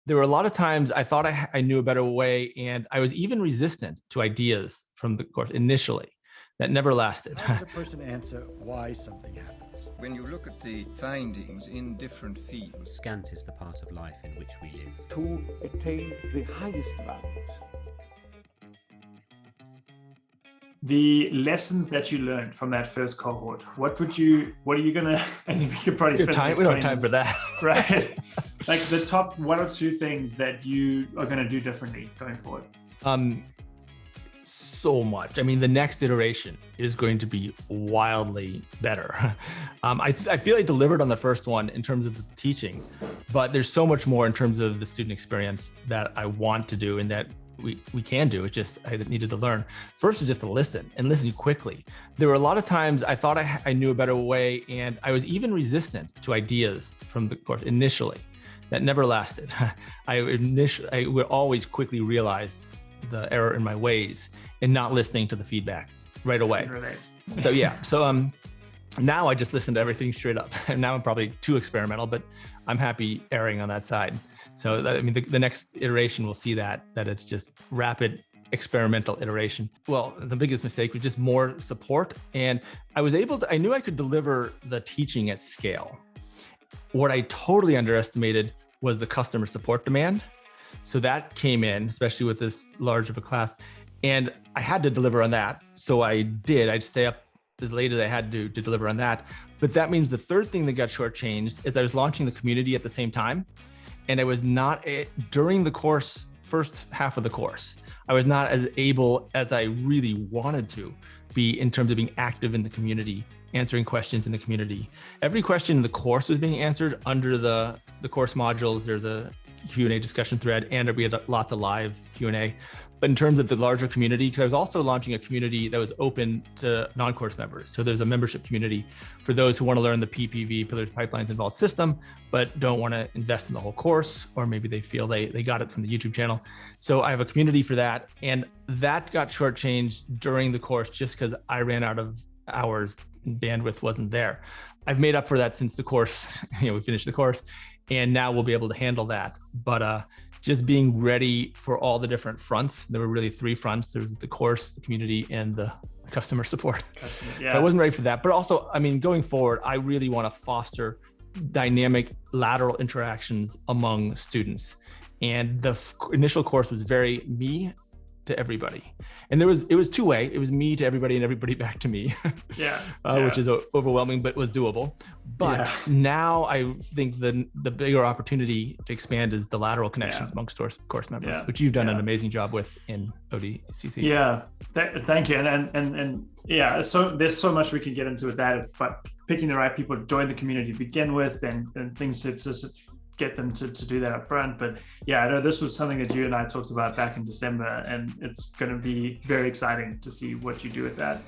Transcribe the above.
There were a lot of times I thought I knew a better way, and I was even resistant to ideas from the course initially. That never lasted. How does a person answer why something happens? When you look at the findings in different fields, scant is the part of life in which we live. To attain the highest values. The lessons that you learned from that first cohort, what are you gonna, and we could probably spend we don't have time for that. Right. Like the top 1 or 2 things that you are gonna do differently going forward. So much. I mean, the next iteration is going to be wildly better. I feel I delivered on the first one in terms of the teaching, but there's so much more in terms of the student experience that I want to do and that we can do. It's just I needed to learn. First is just to listen and listen quickly. There were a lot of times I thought I knew a better way, and I was even resistant to ideas from the course initially. That never lasted. I would always quickly realize the error in my ways and not listening to the feedback right away. So yeah, now I just listen to everything straight up. And now I'm probably too experimental, but I'm happy erring on that side. So I mean, the next iteration will see that it's just rapid experimental iteration. Well, the biggest mistake was just more support. And I knew I could deliver the teaching at scale. What I totally underestimated was the customer support demand. So that came in, especially with this large of a class, and I had to deliver on that. So I did. I'd stay up as late as I had to deliver on that. But that means the third thing that got shortchanged is I was launching the community at the same time. And I was not, during the course, first half of the course, I was not as able as I really wanted to be in terms of being active in the community, answering questions in the community. Every question in the course was being answered under the course modules. There's a Q&A discussion thread, and we had lots of live Q&A. But in terms of the larger community, because I was also launching a community that was open to non-course members. So there's a membership community for those who want to learn the PPV, Pillars, Pipelines, Involved system, but don't want to invest in the whole course, or maybe they feel they got it from the YouTube channel. So I have a community for that. And that got shortchanged during the course just because I ran out of hours and bandwidth wasn't there. I've made up for that since the course, we finished the course, and now we'll be able to handle that. But just being ready for all the different fronts. There were really 3 fronts. There was the course, the community, and the customer support. So I wasn't ready for that. But also, I mean, going forward, I really want to foster dynamic lateral interactions among students. And the initial course was very me to everybody. And it was 2-way. It was me to everybody and everybody back to me, which is overwhelming, but was doable. But now I think the bigger opportunity to expand is the lateral connections amongst course members, which you've done an amazing job with in ODCC. Yeah, thank you. And yeah, so there's so much we can get into with that, but picking the right people to join the community to begin with, and things to just get them to do that up front. But yeah, I know this was something that you and I talked about back in December, and it's going to be very exciting to see what you do with that.